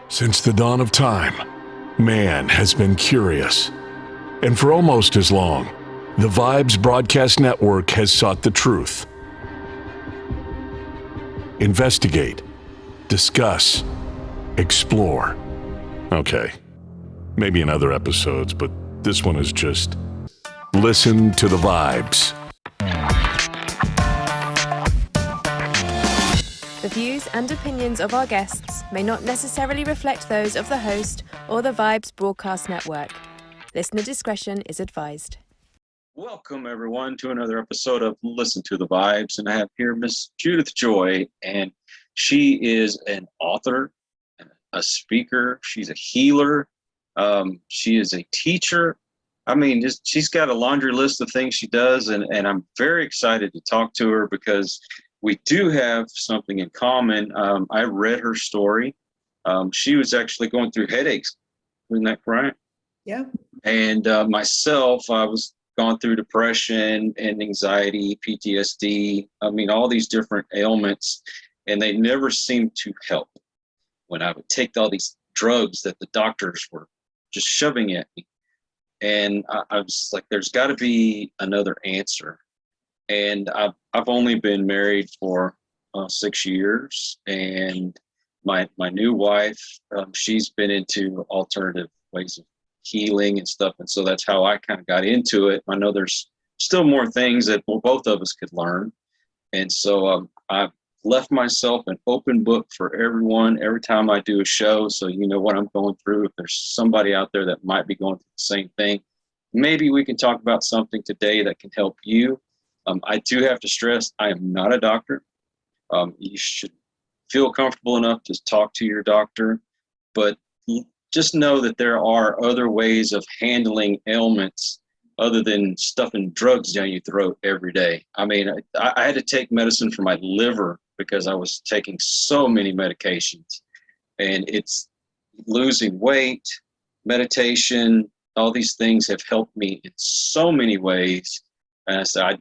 Since the dawn of time, man has been curious. And for almost as long, the Vibes Broadcast Network has sought the truth. Investigate, discuss, explore. Okay, maybe in other episodes, but this one is just listen to the vibes. The views and opinions of our guests may not necessarily reflect those of the host or the Vibes Broadcast Network. Listener discretion is advised. Welcome, everyone, to another episode of Listen to the Vibes. And I have here Miss Judith Joy, and she is an author, a speaker. She's a healer. She is a teacher. I mean, she's got a laundry list of things she does, and I'm very excited to talk to her because we do have something in common. I read her story. She was actually going through headaches. Isn't that correct? Yeah. And myself, I was gone through depression and anxiety, PTSD. I mean, all these different ailments, and they never seemed to help. When I would take all these drugs that the doctors were just shoving at me. And I was like, there's got to be another answer. And I've only been married for 6 years, and my new wife, she's been into alternative ways of healing and stuff, and so that's how I kind of got into it. I know there's still more things that both of us could learn, and so I've left myself an open book for everyone every time I do a show, so you know what I'm going through. If there's somebody out there that might be going through the same thing, maybe we can talk about something today that can help you. I do have to stress, I am not a doctor. You should feel comfortable enough to talk to your doctor, but just know that there are other ways of handling ailments other than stuffing drugs down your throat every day. I mean, I had to take medicine for my liver because I was taking so many medications, and it's losing weight, meditation, all these things have helped me in so many ways. And I said,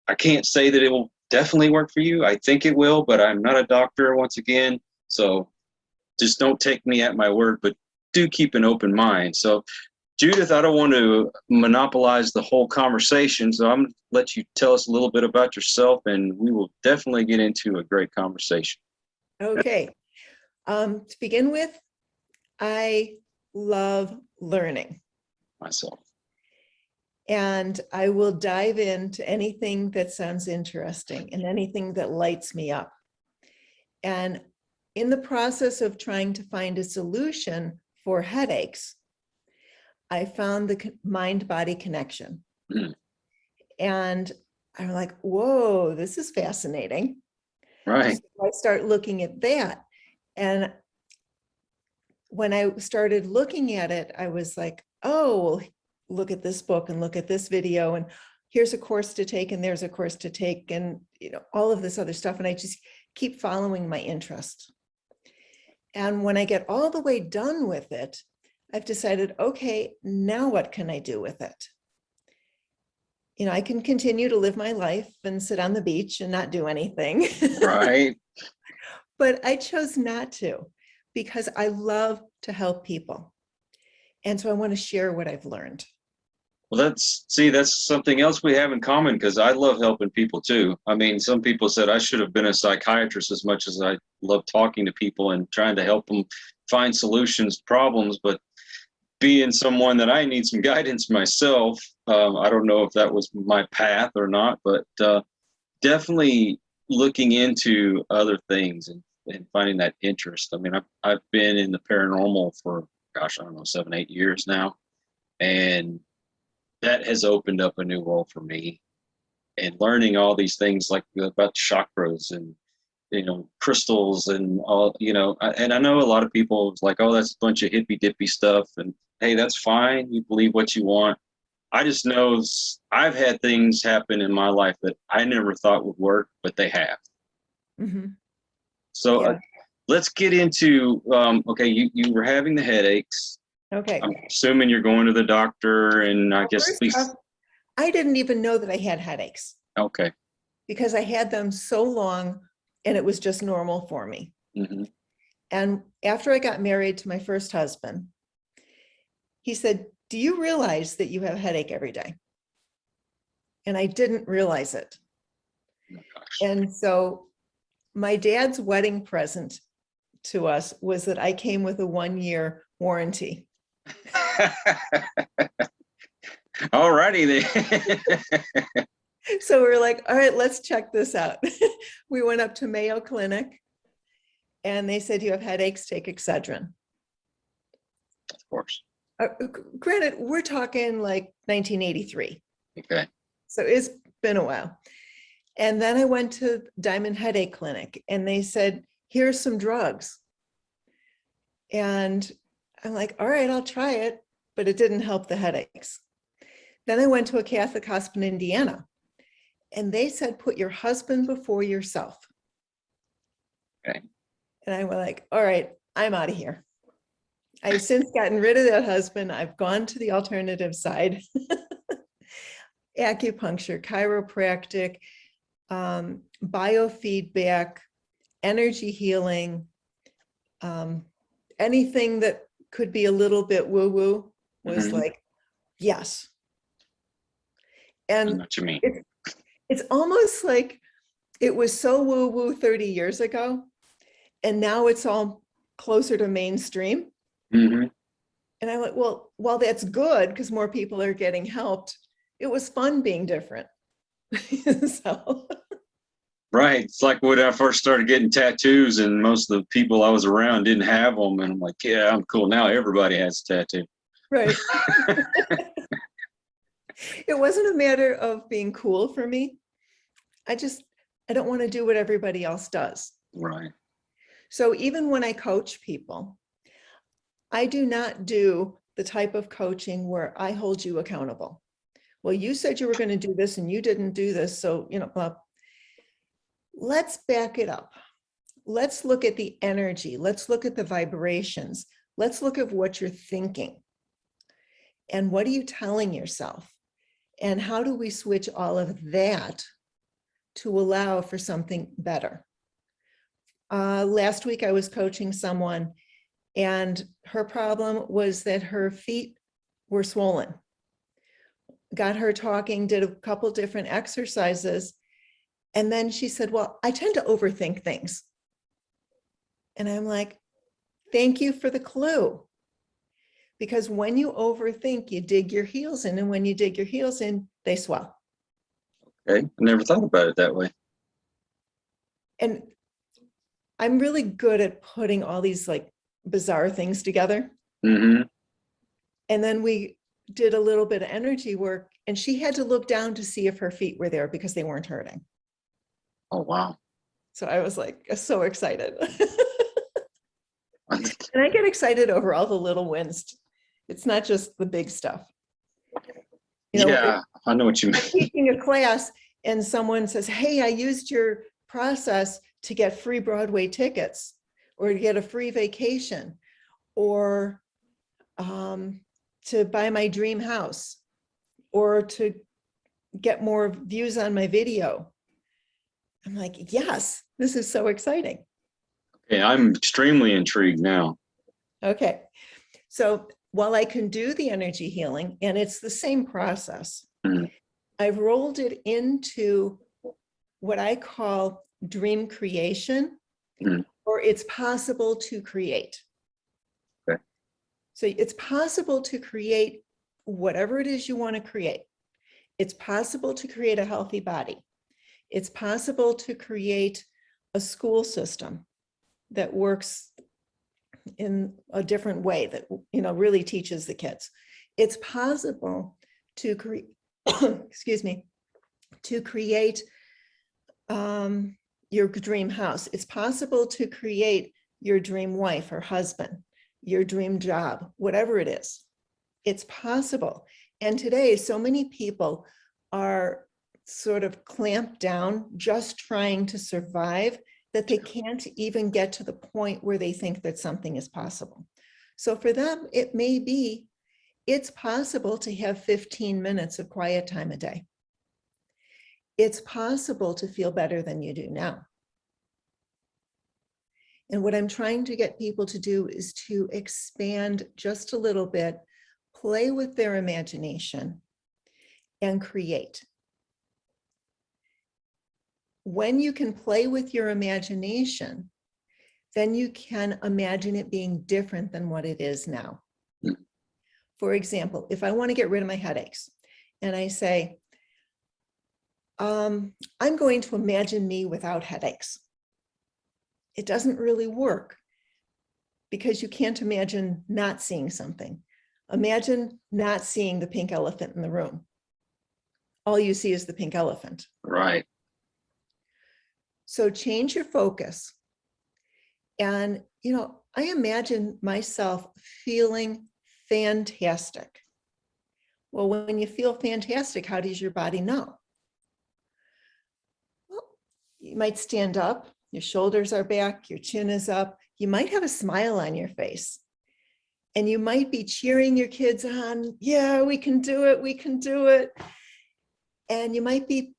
I can't say that it will definitely work for you. I think it will, but I'm not a doctor once again. So just don't take me at my word, but do keep an open mind. So Judith, I don't want to monopolize the whole conversation. So I'm going to let you tell us a little bit about yourself, and we will definitely get into a great conversation. Okay. To begin with, I love learning. Myself. And I will dive into anything that sounds interesting and anything that lights me up. And in the process of trying to find a solution for headaches, I found the mind-body connection. Mm. And I'm like, whoa, this is fascinating. Right. So I start looking at that. And when I started looking at it, I was like, oh, well, look at this book and look at this video, and here's a course to take, and there's a course to take, and all of this other stuff. And I just keep following my interest. And when I get all the way done with it, I've decided, okay, now what can I do with it? I can continue to live my life and sit on the beach and not do anything. Right. But I chose not to, because I love to help people. And so I want to share what I've learned. Well, that's something else we have in common, because I love helping people too. I mean, some people said I should have been a psychiatrist as much as I love talking to people and trying to help them find solutions to problems, but being someone that I need some guidance myself, I don't know if that was my path or not, but definitely looking into other things and finding that interest. I mean, I've been in the paranormal for, gosh, I don't know, 7-8 years now. And that has opened up a new world for me, and learning all these things like about chakras and, crystals and all, and I know a lot of people like, oh, that's a bunch of hippy dippy stuff. And hey, that's fine. You believe what you want. I just know I've had things happen in my life that I never thought would work, but they have. Mm-hmm. So Yeah. Let's get into, okay, you were having the headaches. Okay. I'm assuming you're going to the doctor, and I guess at least. I didn't even know that I had headaches. Okay. Because I had them so long and it was just normal for me. Mm-hmm. And after I got married to my first husband, he said, do you realize that you have a headache every day? And I didn't realize it. Oh my gosh. And so my dad's wedding present to us was that I came with a 1-year warranty. All righty then. So we're like, all right, let's check this out. We went up to Mayo Clinic and they said, you have headaches, take Excedrin. Of course. Granted, we're talking like 1983. Okay. So it's been a while. And then I went to Diamond Headache Clinic and they said, here's some drugs. And I'm like, all right, I'll try it, but it didn't help the headaches. Then I went to a Catholic hospital in Indiana and they said, put your husband before yourself. Okay. And I was like, all right, I'm out of here. I've since gotten rid of that husband. I've gone to the alternative side. Acupuncture, chiropractic, biofeedback, energy healing, anything that could be a little bit woo-woo was like, yes. I know And what you mean. it's almost like it was so woo-woo 30 years ago, and now it's all closer to mainstream. Mm-hmm. And I'm like, well, while that's good because more people are getting helped, it was fun being different. So. Right. It's like when I first started getting tattoos and most of the people I was around didn't have them. And I'm like, yeah, I'm cool. Now everybody has a tattoo. Right. It wasn't a matter of being cool for me. I don't want to do what everybody else does. Right. So even when I coach people, I do not do the type of coaching where I hold you accountable. Well, you said you were going to do this and you didn't do this. So, let's back it up. Let's look at the energy. Let's look at the vibrations. Let's look at what you're thinking. And what are you telling yourself? And how do we switch all of that to allow for something better? Last week, I was coaching someone and her problem was that her feet were swollen. Got her talking, did a couple different exercises. And then she said, well, I tend to overthink things. And I'm like, thank you for the clue. Because when you overthink, you dig your heels in. And when you dig your heels in, they swell. Okay. I never thought about it that way. And I'm really good at putting all these like bizarre things together. Mm-hmm. And then we did a little bit of energy work and she had to look down to see if her feet were there because they weren't hurting. Oh, wow. So I was like, so excited. And I get excited over all the little wins. It's not just the big stuff. Yeah, I know what you mean. Teaching a class and someone says, hey, I used your process to get free Broadway tickets or to get a free vacation or to buy my dream house or to get more views on my video. I'm like, yes, this is so exciting. Okay, I'm extremely intrigued now. Okay. So while I can do the energy healing, and it's the same process, I've rolled it into what I call dream creation, or it's possible to create. Okay. So it's possible to create whatever it is you want to create. It's possible to create a healthy body. It's possible to create a school system that works in a different way that, really teaches the kids. It's possible to create, excuse me, to create your dream house. It's possible to create your dream wife or husband, your dream job, whatever it is. It's possible. And today, so many people are sort of clamped down, just trying to survive, that they can't even get to the point where they think that something is possible. So for them, it may be, it's possible to have 15 minutes of quiet time a day. It's possible to feel better than you do now. And what I'm trying to get people to do is to expand just a little bit, play with their imagination, and create. When you can play with your imagination, then you can imagine it being different than what it is now. For example, if I want to get rid of my headaches and I say, I'm going to imagine me without headaches. It doesn't really work because you can't imagine not seeing something. Imagine not seeing the pink elephant in the room. All you see is the pink elephant. Right. So change your focus. And, I imagine myself feeling fantastic. Well, when you feel fantastic, how does your body know? Well, you might stand up, your shoulders are back, your chin is up. You might have a smile on your face. And you might be cheering your kids on. Yeah, we can do it. We can do it. And you might be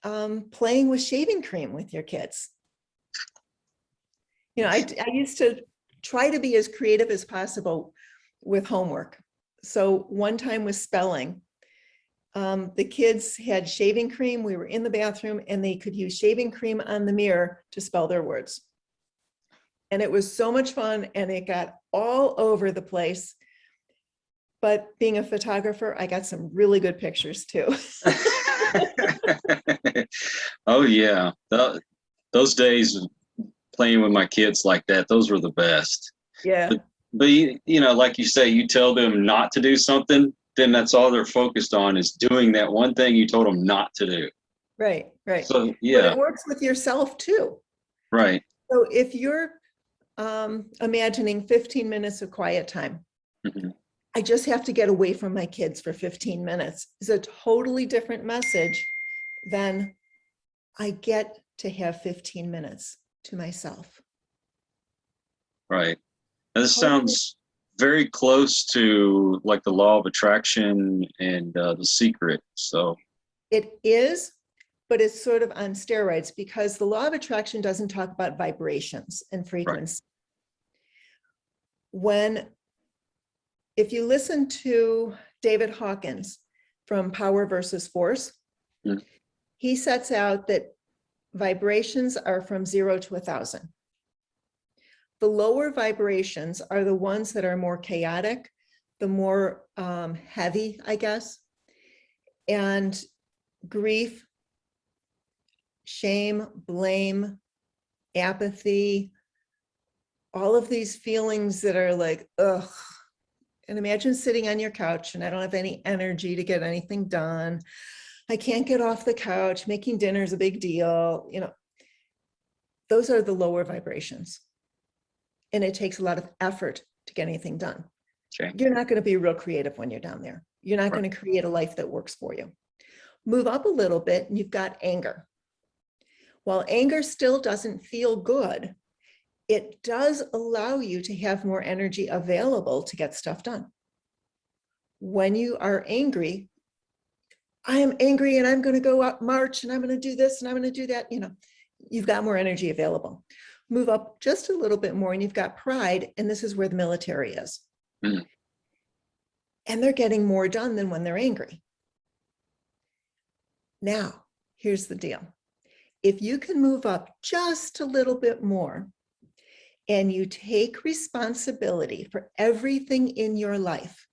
playing with shaving cream with your kids. I used to try to be as creative as possible with homework. So one time with spelling, the kids had shaving cream. We were in the bathroom and they could use shaving cream on the mirror to spell their words. And it was so much fun and it got all over the place. But being a photographer, I got some really good pictures too. Oh yeah. Those days playing with my kids like that, those were the best. Yeah. But like you say, you tell them not to do something, then that's all they're focused on is doing that one thing you told them not to do. Right. So yeah. But it works with yourself too. Right. So if you're imagining 15 minutes of quiet time, Mm-hmm. I just have to get away from my kids for 15 minutes. It's a totally different message than I get to have 15 minutes to myself. Right. And this sounds very close to like the law of attraction and The Secret. So it is, but it's sort of on steroids because the law of attraction doesn't talk about vibrations and frequency. Right. If you listen to David Hawkins from Power versus Force, he sets out that vibrations are from 0 to 1,000. The lower vibrations are the ones that are more chaotic, the more heavy, I guess, and grief, shame, blame, apathy, all of these feelings that are like, ugh. And imagine sitting on your couch and I don't have any energy to get anything done. I can't get off the couch. Making dinner is a big deal. Those are the lower vibrations. And it takes a lot of effort to get anything done. Okay. You're not going to be real creative when you're down there. You're not going to create a life that works for you. Move up a little bit and you've got anger. While anger still doesn't feel good, it does allow you to have more energy available to get stuff done. When you are angry, I am angry and I'm going to go out march and I'm going to do this and I'm going to do that. You've got more energy available. Move up just a little bit more and you've got pride. And this is where the military is. Mm. And they're getting more done than when they're angry. Now, here's the deal. If you can move up just a little bit more, and you take responsibility for everything in your life,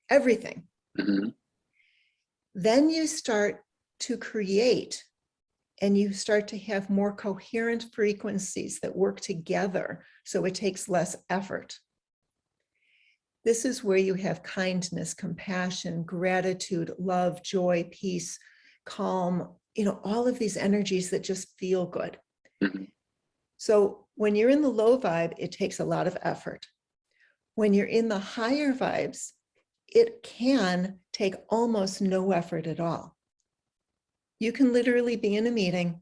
everything, then you start to create and you start to have more coherent frequencies that work together, so it takes less effort. This is where you have kindness, compassion, gratitude, love, joy, peace, calm, all of these energies that just feel good. So when you're in the low vibe, it takes a lot of effort. When you're in the higher vibes, it can take almost no effort at all. You can literally be in a meeting,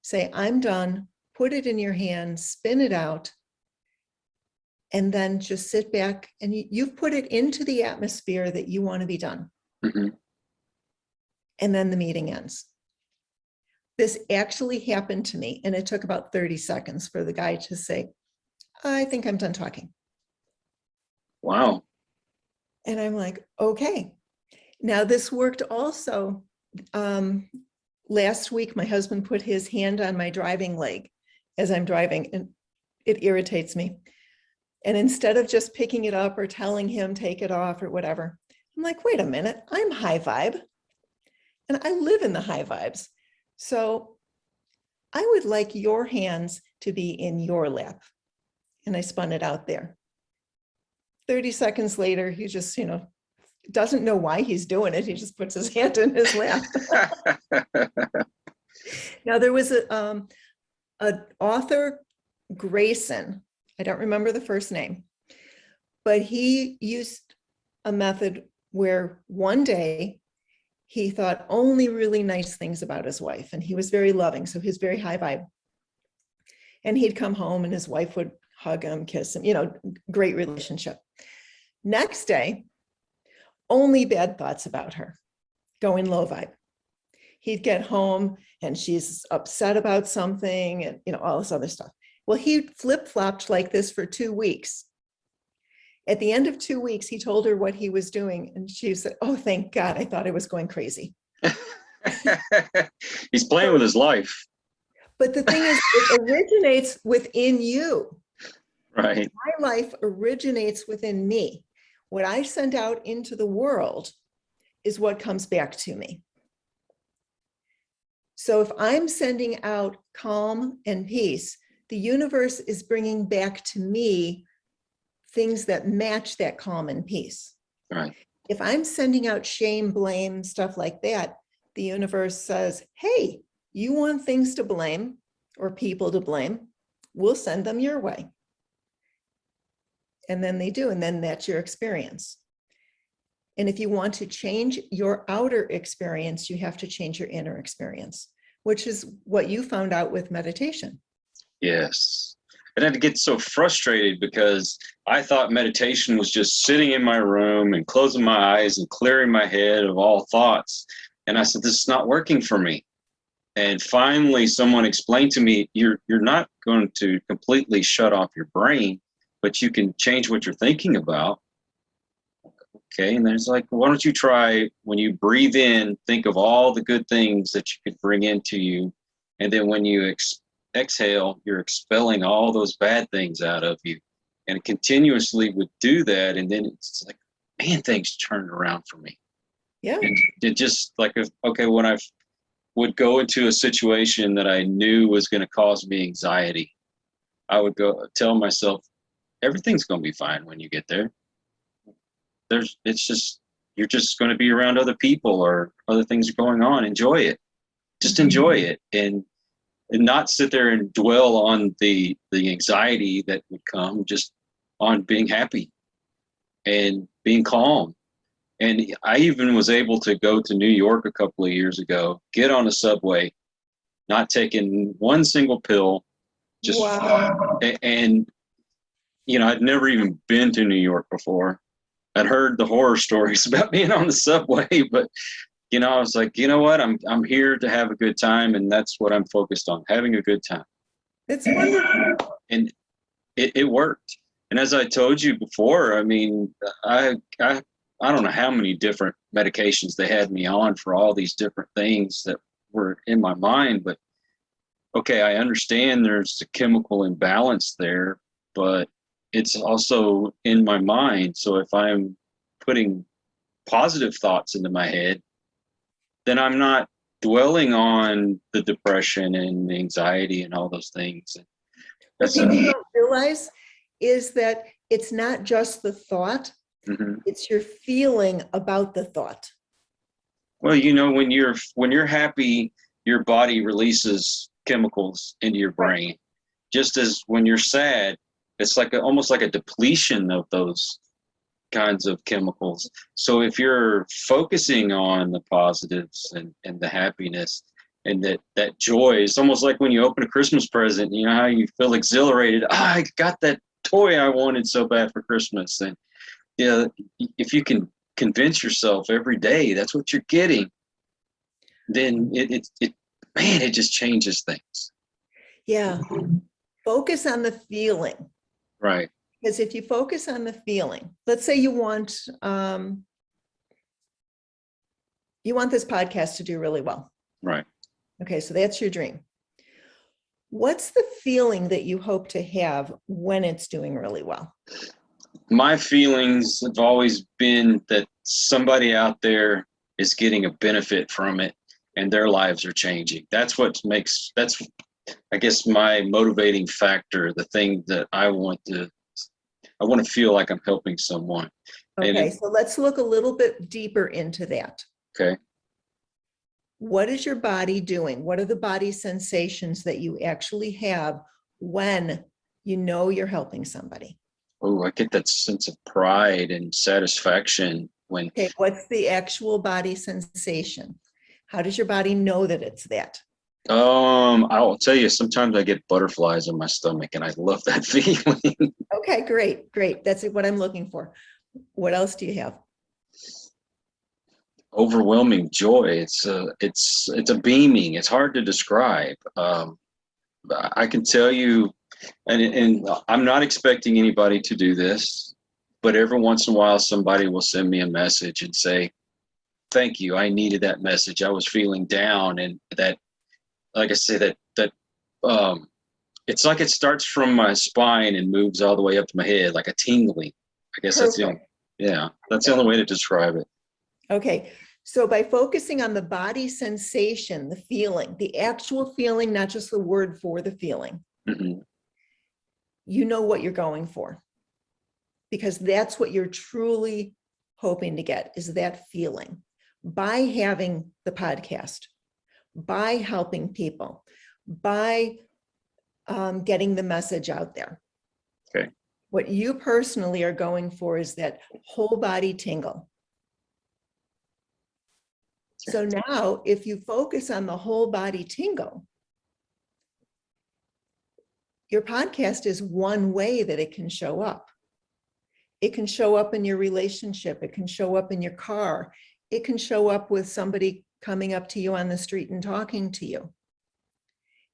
say, I'm done, put it in your hand, spin it out, and then just sit back and you've put it into the atmosphere that you want to be done. And then the meeting ends. this actually happened to me. And it took about 30 seconds for the guy to say, I think I'm done talking. Wow. And I'm like, okay. Now this worked also. Last week, my husband put his hand on my driving leg as I'm driving, and it irritates me. And instead of just picking it up or telling him, take it off or whatever, I'm like, wait a minute, I'm high vibe. And I live in the high vibes. So I would like your hands to be in your lap. And I spun it out there. 30 seconds later, he just, doesn't know why he's doing it. He just puts his hand in his lap. Now there was an author, Grayson. I don't remember the first name, but he used a method where one day he thought only really nice things about his wife, and he was very loving. So he's very high vibe. And he'd come home and his wife would hug him, kiss him, great relationship. Next day, only bad thoughts about her, going low vibe. He'd get home and she's upset about something and, all this other stuff. Well, he flip-flopped like this for 2 weeks. At the end of 2 weeks, he told her what he was doing. And she said, oh, thank God, I thought I was going crazy. He's playing with his life. But the thing is, it originates within you. Right. My life originates within me. What I send out into the world is what comes back to me. So if I'm sending out calm and peace, the universe is bringing back to me things that match that calm and peace. Right. If I'm sending out shame, blame, stuff like that, the universe says, hey, you want things to blame or people to blame, we'll send them your way. And then they do, and then that's your experience. And if you want to change your outer experience, you have to change your inner experience, which is what you found out with meditation. Yes. And I had to get so frustrated because I thought meditation was just sitting in my room and closing my eyes and clearing my head of all thoughts. And I said, this is not working for me. And finally, someone explained to me, you're not going to completely shut off your brain, but you can change what you're thinking about. Okay. And there's like, why don't you try when you breathe in, think of all the good things that you could bring into you. And then when you exhale, you're expelling all those bad things out of you. And it continuously would do that. And then it's like, man, things turned around for me. Yeah. And it just like, okay, when I would go into a situation that I knew was going to cause me anxiety, I would go tell myself, everything's going to be fine when you get there. You're just going to be around other people or other things are going on. Enjoy it. Just enjoy it. And not sit there and dwell on the anxiety that would come, just on being happy and being calm. And I even was able to go to New York a couple of years ago, get on a subway, not taking one single pill, just, wow. And, I'd never even been to New York before. I'd heard the horror stories about being on the subway, but, I was like, you know what, I'm here to have a good time. And that's what I'm focused on, having a good time. It's wonderful. And it worked. And as I told you before, I mean, I don't know how many different medications they had me on for all these different things that were in my mind. But okay, I understand there's a chemical imbalance there, but it's also in my mind. So if I'm putting positive thoughts into my head, then I'm not dwelling on the depression and anxiety and all those things. What people don't realize is that it's not just the thought, it's your feeling about the thought. Well, when you're happy, your body releases chemicals into your brain. Just as when you're sad, it's like almost like a depletion of those kinds of chemicals. So if you're focusing on the positives and the happiness and that joy, it's almost like when you open a Christmas present, how you feel exhilarated. I got that toy I wanted so bad for Christmas. And if you can convince yourself every day that's what you're getting, then it man, it just changes things. Yeah. Focus on the feeling. Right. Because if you focus on the feeling, let's say you want this podcast to do really well. Right. Okay, so that's your dream. What's the feeling that you hope to have when it's doing really well? My feelings have always been that somebody out there is getting a benefit from it and their lives are changing. That's, I guess, my motivating factor, the thing that I want to feel like I'm helping someone. Okay, so let's look a little bit deeper into that. Okay. What is your body doing? What are the body sensations that you actually have when you know you're helping somebody? Oh, I get that sense of pride and satisfaction when. Okay, what's the actual body sensation? How does your body know that it's that? I'll tell you, sometimes I get butterflies in my stomach and I love that feeling. Okay, great. That's what I'm looking for. What else do you have? Overwhelming joy. It's a beaming. It's hard to describe. I can tell you, and I'm not expecting anybody to do this, but every once in a while somebody will send me a message and say, thank you, I needed that message. I was feeling down. And that, like I say, that it's like it starts from my spine and moves all the way up to my head, like a tingling. I guess that's the only way to describe it. Okay, so by focusing on the body sensation, the feeling, the actual feeling, not just the word for the feeling, you know what you're going for, because that's what you're truly hoping to get, is that feeling. By having the podcast, by helping people, by getting the message out there. Okay. What you personally are going for is that whole body tingle. So now, if you focus on the whole body tingle, your podcast is one way that it can show up. It can show up in your relationship. It can show up in your car. It can show up with somebody coming up to you on the street and talking to you.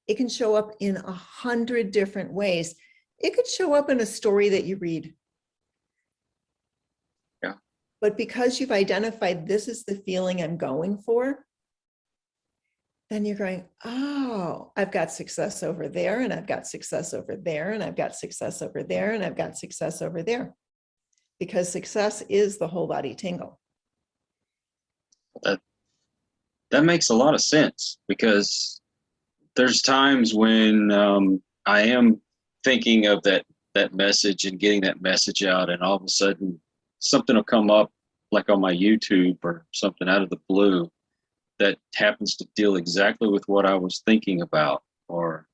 It can show up in 100 different ways. It could show up in a story that you read. Yeah. But because you've identified this is the feeling I'm going for, then you're going, oh, I've got success over there, and I've got success over there, and I've got success over there, and I've got success over there. Because success is the whole body tingle. That makes a lot of sense, because there's times when I am thinking of that message and getting that message out, and all of a sudden something will come up, like on my YouTube or something out of the blue, that happens to deal exactly with what I was thinking about, or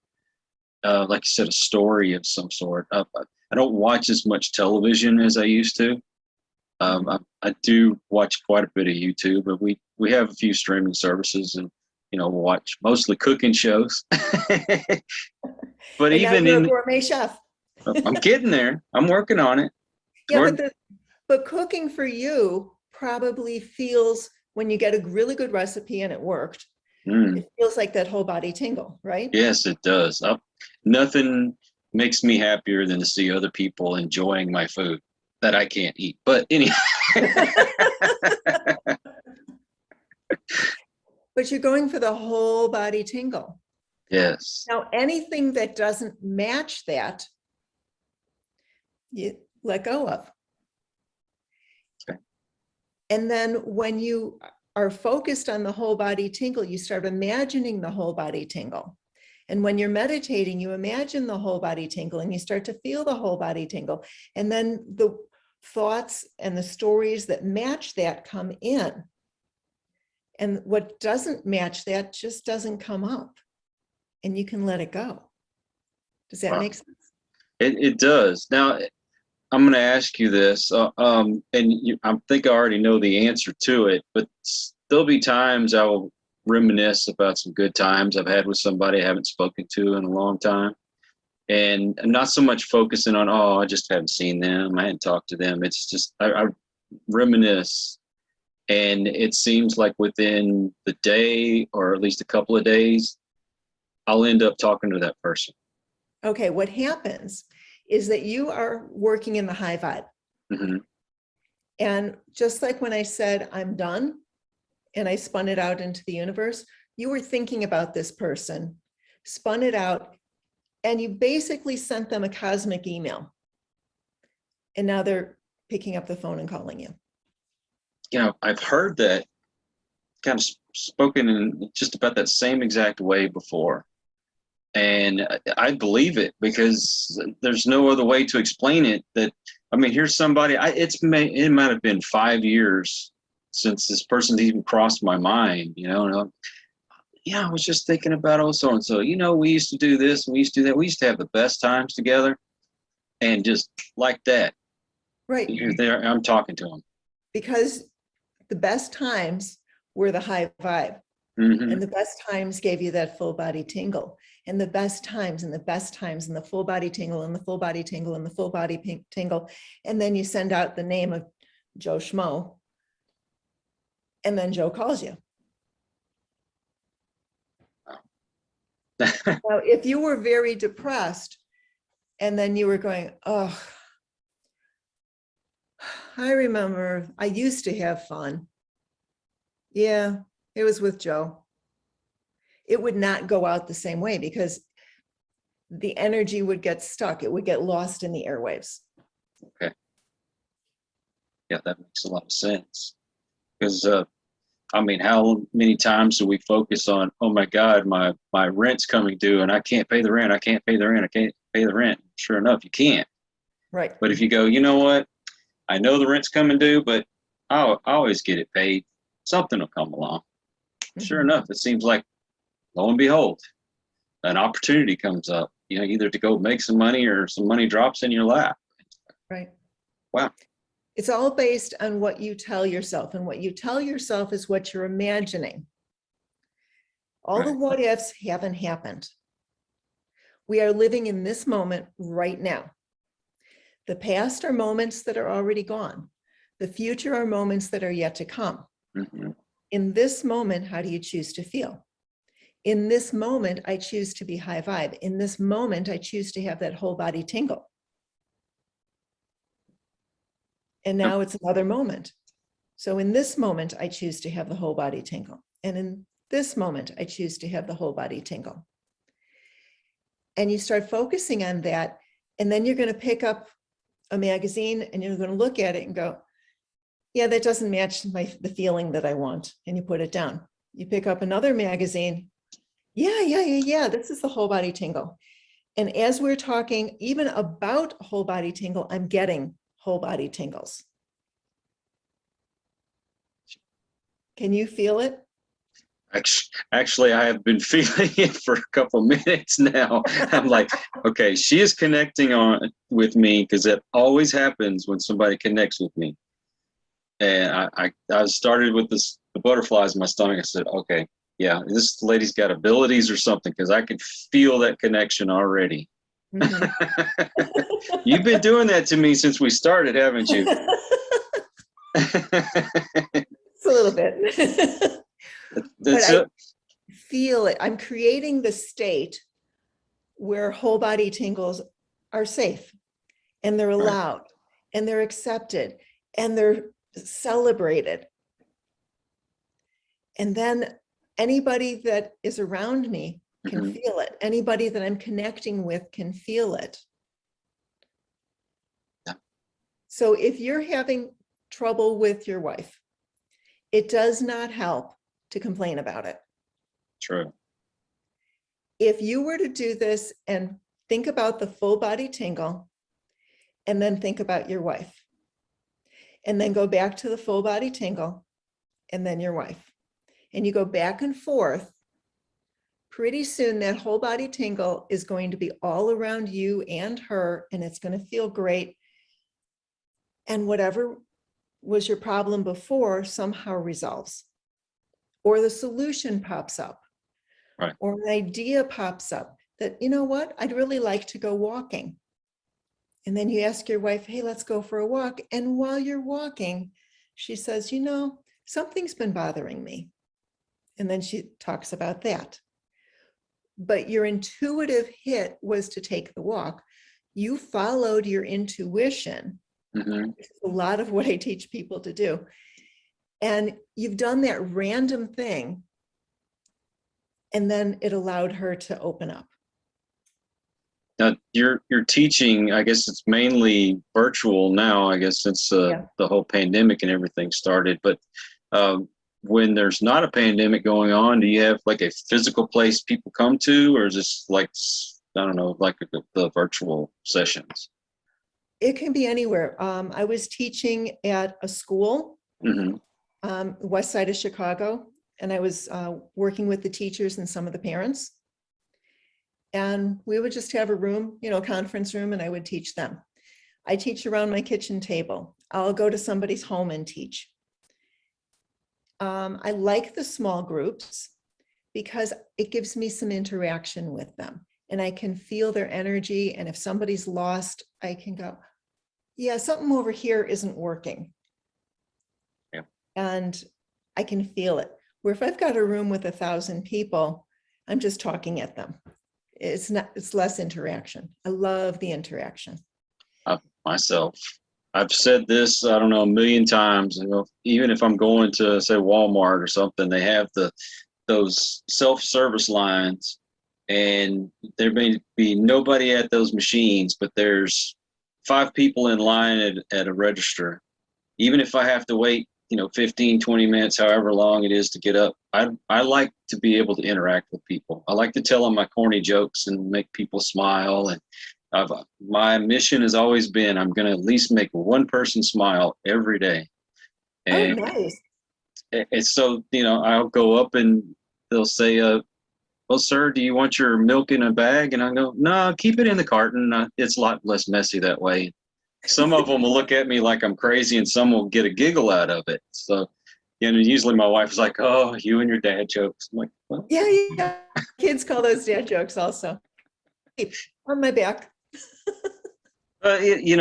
like you said, a story of some sort. I don't watch as much television as I used to. I do watch quite a bit of YouTube, but we have a few streaming services, and we'll watch mostly cooking shows. But and even you're a gourmet chef. I'm getting there. I'm working on it. Yeah, but cooking for you probably feels, when you get a really good recipe and it worked, it feels like that whole body tingle, right? Yes, it does. Nothing makes me happier than to see other people enjoying my food that I can't eat. But anyway. But you're going for the whole body tingle. Yes. Now, anything that doesn't match that, you let go of. Okay. And then when you are focused on the whole body tingle, you start imagining the whole body tingle. And when you're meditating, you imagine the whole body tingle, and you start to feel the whole body tingle. And then the thoughts and the stories that match that come in. And what doesn't match that just doesn't come up, and you can let it go. Does that make sense? It does. Now, I'm going to ask you this, I think I already know the answer to it, but there'll be times I will reminisce about some good times I've had with somebody I haven't spoken to in a long time. And I'm not so much focusing on, I just haven't seen them, I hadn't talked to them. It's just, I reminisce And it seems like within the day, or at least a couple of days, I'll end up talking to that person. Okay, what happens is that you are working in the high vibe. Mm-hmm. And just like when I said, I'm done, and I spun it out into the universe, you were thinking about this person, spun it out, and you basically sent them a cosmic email. And now they're picking up the phone and calling you. You know, I've heard that kind of spoken in just about that same exact way before. And I believe it, because there's no other way to explain it. That, I mean, here's somebody, it might have been 5 years since this person's even crossed my mind, you know, and I was just thinking about, oh, so-and-so, you know, we used to do this, and we used to do that. We used to have the best times together. And just like that, Right. you're there, I'm talking to them. Because the best times were the high vibe. Mm-hmm. And the best times gave you that full body tingle. And the best times and the best times and the full body tingle and the full body tingle and the full body tingle. And then you send out the name of Joe Schmo. And then Joe calls you. Now, if you were very depressed and then you were going, oh, I remember I used to have fun. Yeah, it was with Joe. It would not go out the same way, because the energy would get stuck. It would get lost in the airwaves. Okay. Yeah, that makes a lot of sense. Because, I mean, how many times do we focus on, oh my God, my rent's coming due and I can't pay the rent. I can't pay the rent. I can't pay the rent. Sure enough, you can't. Right. But if you go, you know what? I know the rent's coming due, but I'll always get it paid. Something will come along. Sure enough, it seems like, lo and behold, an opportunity comes up, you know, either to go make some money or some money drops in your lap. Right. Wow. It's all based on what you tell yourself, and what you tell yourself is what you're imagining. All the what ifs haven't happened. We are living in this moment right now. The past are moments that are already gone. The future are moments that are yet to come. Mm-hmm. In this moment, how do you choose to feel? In this moment, I choose to be high vibe. In this moment, I choose to have that whole body tingle. And now it's another moment. So in this moment, I choose to have the whole body tingle. And in this moment, I choose to have the whole body tingle. And you start focusing on that. And then you're going to pick up a magazine and you're going to look at it and go, yeah, that doesn't match the feeling that I want. And you put it down. You pick up another magazine. Yeah. This is the whole body tingle. And as we're talking even about whole body tingle, I'm getting whole body tingles. Can you feel it? Actually, I have been feeling it for a couple minutes now. I'm like, okay, she is connecting on with me, because it always happens when somebody connects with me. And I started with the butterflies in my stomach. I said, okay, yeah, this lady's got abilities or something, because I could feel that connection already. Mm-hmm. You've been doing that to me since we started, haven't you? It's a little bit. But I feel it. I'm creating the state where whole body tingles are safe, and they're allowed, and they're accepted, and they're celebrated. And then anybody that is around me can feel it. Anybody that I'm connecting with can feel it. Yeah. So if you're having trouble with your wife, it does not help to complain about it. True. If you were to do this and think about the full body tingle, and then think about your wife, and then go back to the full body tingle, and then your wife, and you go back and forth, pretty soon that whole body tingle is going to be all around you and her, and it's going to feel great. And whatever was your problem before somehow resolves, or the solution pops up, or an idea pops up that, you know what, I'd really like to go walking. And then you ask your wife, hey, let's go for a walk. And while you're walking, she says, you know, something's been bothering me. And then she talks about that. But your intuitive hit was to take the walk. You followed your intuition. Mm-hmm. A lot of what I teach people to do. And you've done that random thing. And then it allowed her to open up. Now, you're teaching, I guess it's mainly virtual now, I guess, since the whole pandemic and everything started. But when there's not a pandemic going on, do you have like a physical place people come to, or is this like, I don't know, like the virtual sessions? It can be anywhere. I was teaching at a school, west side of Chicago, and I was working with the teachers and some of the parents. And we would just have a room, conference room, and I would teach them. I teach around my kitchen table. I'll go to somebody's home and teach. I like the small groups because it gives me some interaction with them and I can feel their energy. And if somebody's lost, I can go, yeah, something over here isn't working. Yeah. And I can feel it. Where if I've got a room with 1,000 people, I'm just talking at them. It's less interaction. I love the interaction. Myself, I've said this, I don't know, a million times. Even if I'm going to, say, Walmart or something, they have those self-service lines, and there may be nobody at those machines, but there's 5 people in line at a register. Even if I have to wait, 15, 20 minutes, however long it is to get up, I like to be able to interact with people. I like to tell them my corny jokes and make people smile. And my mission has always been, I'm going to at least make one person smile every day. And nice. It's so, I'll go up and they'll say, well, sir, do you want your milk in a bag? And I go, no, keep it in the carton. It's a lot less messy that way. Some of them will look at me like I'm crazy and some will get a giggle out of it. So, usually my wife is like, oh, you and your dad jokes. I'm like, well. Yeah. Kids call those dad jokes also. On my back. That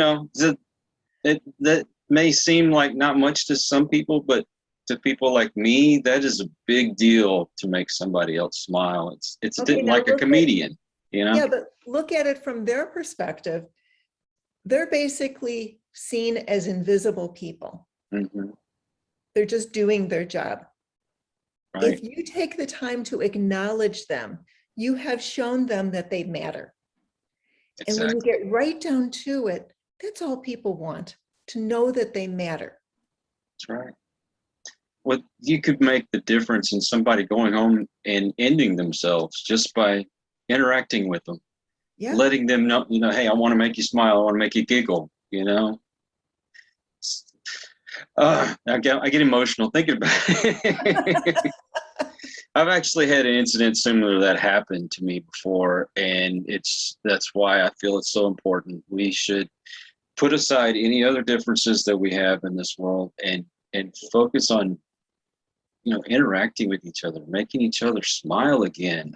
may seem like not much to some people, but to people like me, that is a big deal to make somebody else smile. It's like a comedian, Yeah, but look at it from their perspective. They're basically seen as invisible people. Mm-hmm. They're just doing their job. Right. If you take the time to acknowledge them, you have shown them that they matter. Exactly. And when you get right down to it, that's all people want, to know that they matter. That's right. Well, you could make the difference in somebody going home and ending themselves just by interacting with them. Yeah. Letting them know, hey, I want to make you smile. I want to make you giggle, I get emotional thinking about it. I've actually had an incident similar to that happen to me before, and that's why I feel it's so important. We should put aside any other differences that we have in this world and focus on, interacting with each other, making each other smile again.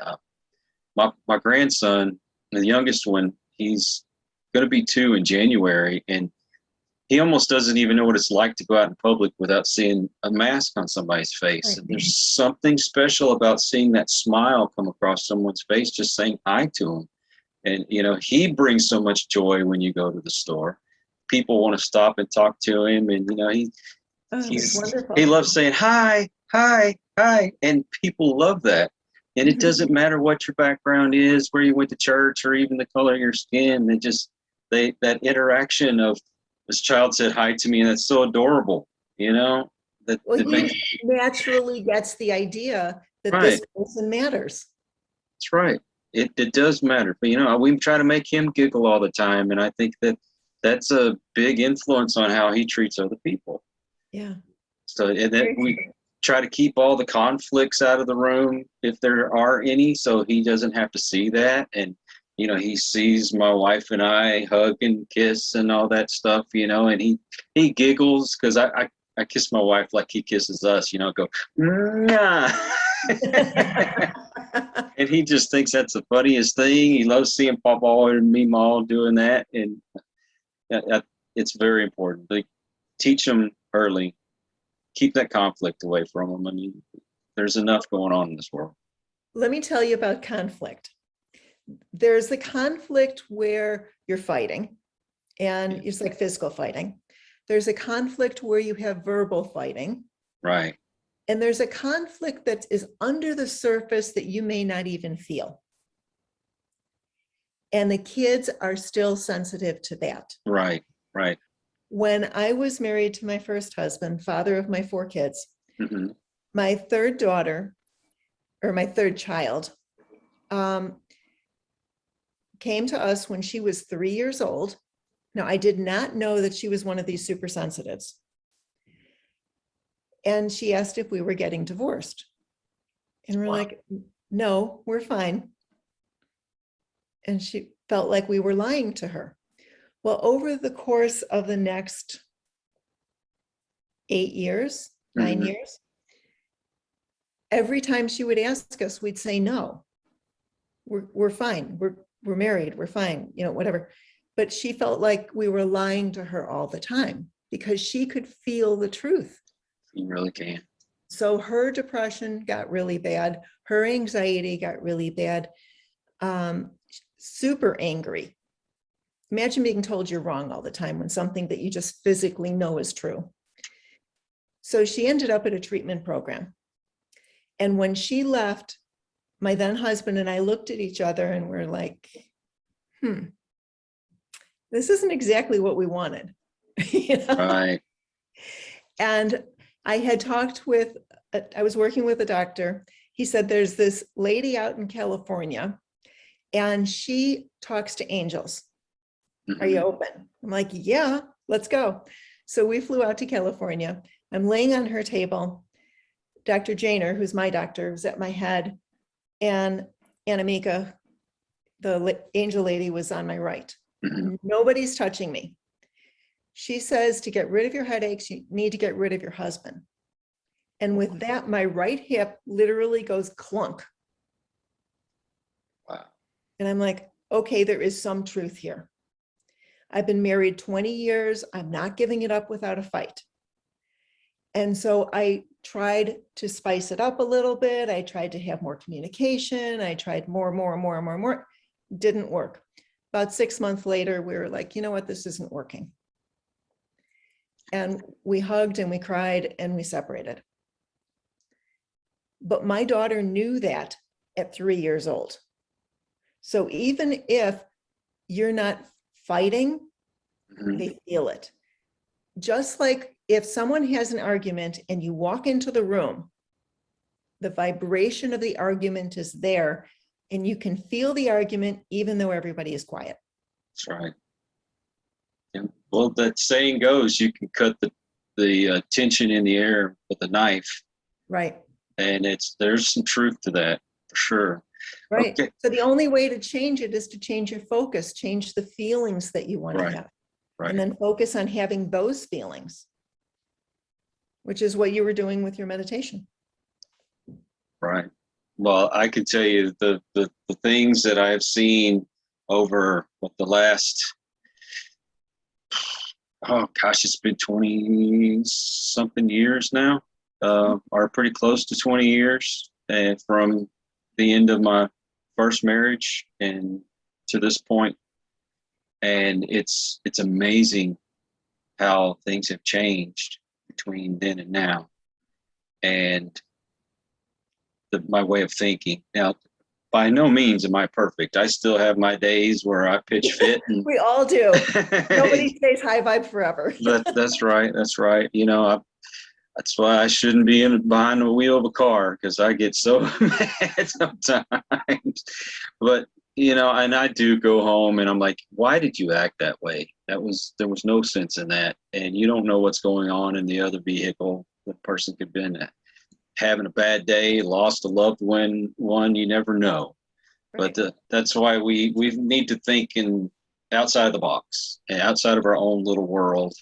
My grandson, the youngest one, he's going to be 2 in January, and he almost doesn't even know what it's like to go out in public without seeing a mask on somebody's face. And there's something special about seeing that smile come across someone's face, just saying hi to him. And, he brings so much joy when you go to the store. People want to stop and talk to him. And, he loves saying hi, hi, hi. And people love that. And it doesn't matter what your background is, where you went to church, or even the color of your skin. That interaction of, this child said hi to me, and that's so adorable, He naturally gets the idea that this person matters. That's right. It does matter. But, we try to make him giggle all the time, and I think that's a big influence on how he treats other people. Yeah. So and then we try to keep all the conflicts out of the room if there are any, so he doesn't have to see that. And he sees my wife and I hug and kiss and all that stuff, and he giggles because I kiss my wife like he kisses us, go, nah. And he just thinks that's the funniest thing. He loves seeing Papa and Meemaw doing that. And it's very important. Like, teach them early. keep that conflict away from them. I mean, there's enough going on in this world. Let me tell you about conflict. There's the conflict where you're fighting, and it's like physical fighting. There's a conflict where you have verbal fighting. Right. And there's a conflict that is under the surface that you may not even feel. And the kids are still sensitive to that. Right. Right. When I was married to my first husband, father of my 4 kids, Mm-hmm. my third daughter, or my third child, came to us when she was 3 years old. Now, I did not know that she was one of these super sensitives. And she asked if we were getting divorced. And we're like, no, we're fine. And she felt like we were lying to her. Well, over the course of the next 8 years, 9 years, every time she would ask us, we'd say, no, we're fine. We're married. We're fine, whatever. But she felt like we were lying to her all the time because she could feel the truth. You really can. So her depression got really bad. Her anxiety got really bad. Super angry. Imagine being told you're wrong all the time when something that you just physically know is true. So she ended up at a treatment program. And when she left, my then husband and I looked at each other and we're like, this isn't exactly what we wanted. Right. And I had talked with, I was working with a doctor. He said, there's this lady out in California and she talks to angels. Are you open? I'm like, yeah, let's go. So we flew out to California. I'm laying on her table. Dr. Janer, who's my doctor, was at my head. And Anamika, the angel lady, was on my right. Nobody's touching me. She says, to get rid of your headaches, you need to get rid of your husband. And with that, my right hip literally goes clunk. Wow. And I'm like, okay, there is some truth here. I've been married 20 years. I'm not giving it up without a fight. And so I tried to spice it up a little bit. I tried to have more communication. I tried more. Didn't work. About 6 months later, we were like, you know what, this isn't working. And we hugged and we cried and we separated. But my daughter knew that at 3 years old. So even if you're not fighting, they feel it. Just like if someone has an argument and you walk into the room, the vibration of the argument is there and you can feel the argument even though everybody is quiet. That's right. Yeah. Well, that saying goes, you can cut the tension in the air with a knife. Right. And there's some truth to that for sure. Right. Okay. So the only way to change it is to change your focus, change the feelings that you want to have. Right. And then focus on having those feelings, which is what you were doing with your meditation. Right. Well, I can tell you the things that I've seen over the last, it's been 20 something years now, are pretty close to 20 years, and from the end of my first marriage and to this point. And it's amazing how things have changed between then and now. And my way of thinking. Now, by no means am I perfect. I still have my days where I pitch fit. And we all do. Nobody stays high vibe forever. That's right. That's right. That's why I shouldn't be behind the wheel of a car, because I get so mad sometimes. But, and I do go home and I'm like, why did you act that way? There was no sense in that. And you don't know what's going on in the other vehicle. The person could have been having a bad day, lost a loved one, you never know. Right. But that's why we need to think outside the box and outside of our own little world.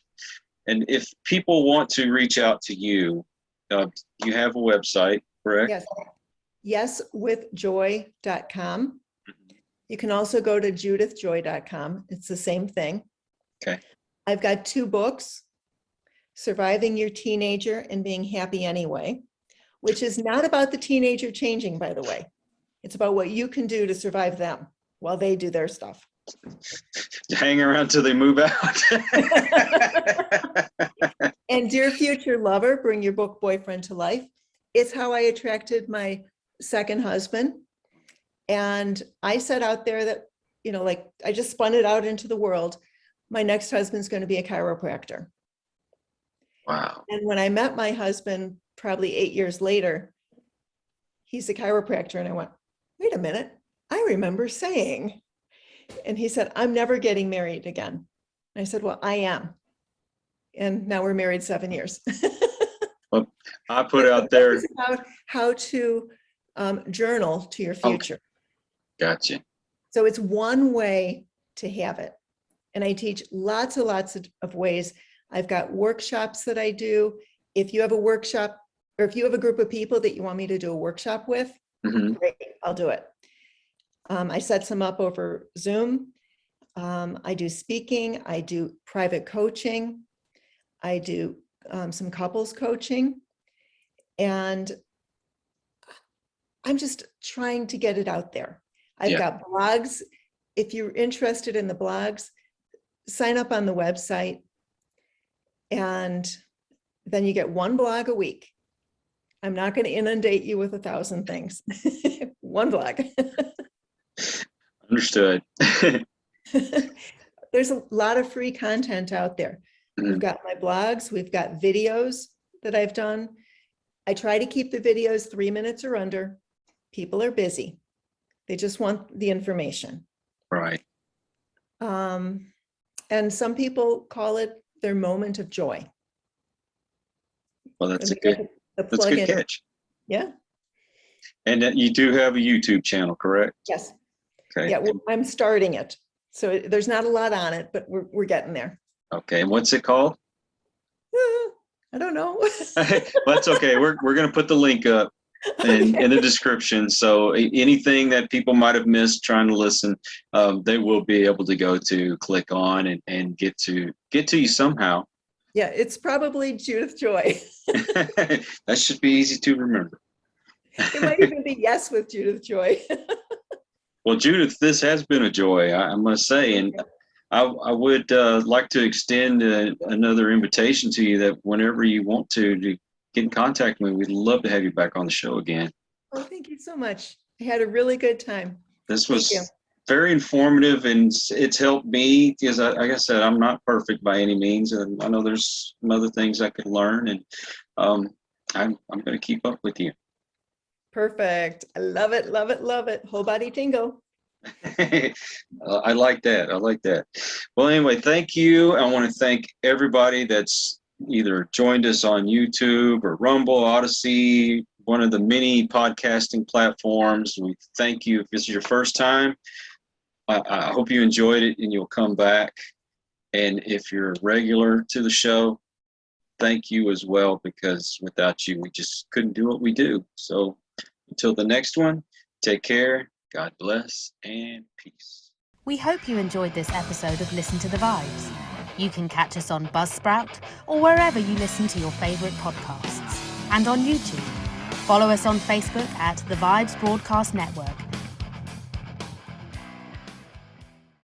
And if people want to reach out to you, you have a website, correct? Yes, withjoy.com. You can also go to judithjoy.com. It's the same thing. Okay. I've got 2 books. Surviving Your Teenager and Being Happy Anyway, which is not about the teenager changing, by the way. It's about what you can do to survive them while they do their stuff. Hang around till they move out. And Dear Future Lover, Bring Your Book Boyfriend to Life. It's how I attracted my second husband. And I set out there that, like I just spun it out into the world. My next husband's going to be a chiropractor. Wow. And when I met my husband, probably 8 years later, he's a chiropractor. And I went, wait a minute, I remember saying, and he said, I'm never getting married again. And I said, well, I am. And now we're married 7 years. Well, I put out there. It's about how to journal to your future. Okay. Gotcha. So it's one way to have it. And I teach lots and lots of ways. I've got workshops that I do. If you have a workshop, or if you have a group of people that you want me to do a workshop with, great, I'll do it. I set some up over Zoom. I do speaking. I do private coaching. I do some couples coaching. And I'm just trying to get it out there. I've got blogs. If you're interested in the blogs, sign up on the website. And then you get one blog a week. I'm not going to inundate you with 1,000 things. One blog. Understood. There's a lot of free content out there. We've got my blogs. We've got videos that I've done. I try to keep the videos 3 minutes or under. People are busy. They just want the information. Right. And some people call it their moment of joy. Well, that's a good catch. Yeah. And you do have a YouTube channel, correct? Yes. Okay. Yeah, well, I'm starting it. So there's not a lot on it, but we're getting there. Okay. And what's it called? I don't know. That's okay. We're going to put the link up in the description. So anything that people might have missed trying to listen, they will be able to go to, click on, and get to you somehow. Yeah, it's probably Judith Joy. That should be easy to remember. It might even be Yes with Judith Joy. Well, Judith, this has been a joy, I must say. And I would like to extend another invitation to you that whenever you want to get in contact with me, we'd love to have you back on the show again. Oh, thank you so much. I had a really good time. This was very informative, and it's helped me because, like I said, I'm not perfect by any means, and I know there's some other things I could learn, and I'm going to keep up with you. Perfect. I love it, love it, love it. Whole body tingle. I like that. I like that. Well, anyway, thank you. I want to thank everybody that's either joined us on YouTube or Rumble, Odyssey, one of the many podcasting platforms. We thank you. If this is your first time, I hope you enjoyed it and you'll come back. And if you're regular to the show, thank you as well, because without you, we just couldn't do what we do. So until the next one, take care. God bless and peace. We hope you enjoyed this episode of Listen to the Vibes. You can catch us on Buzzsprout or wherever you listen to your favorite podcasts, and on YouTube. Follow us on Facebook at The Vibes Broadcast Network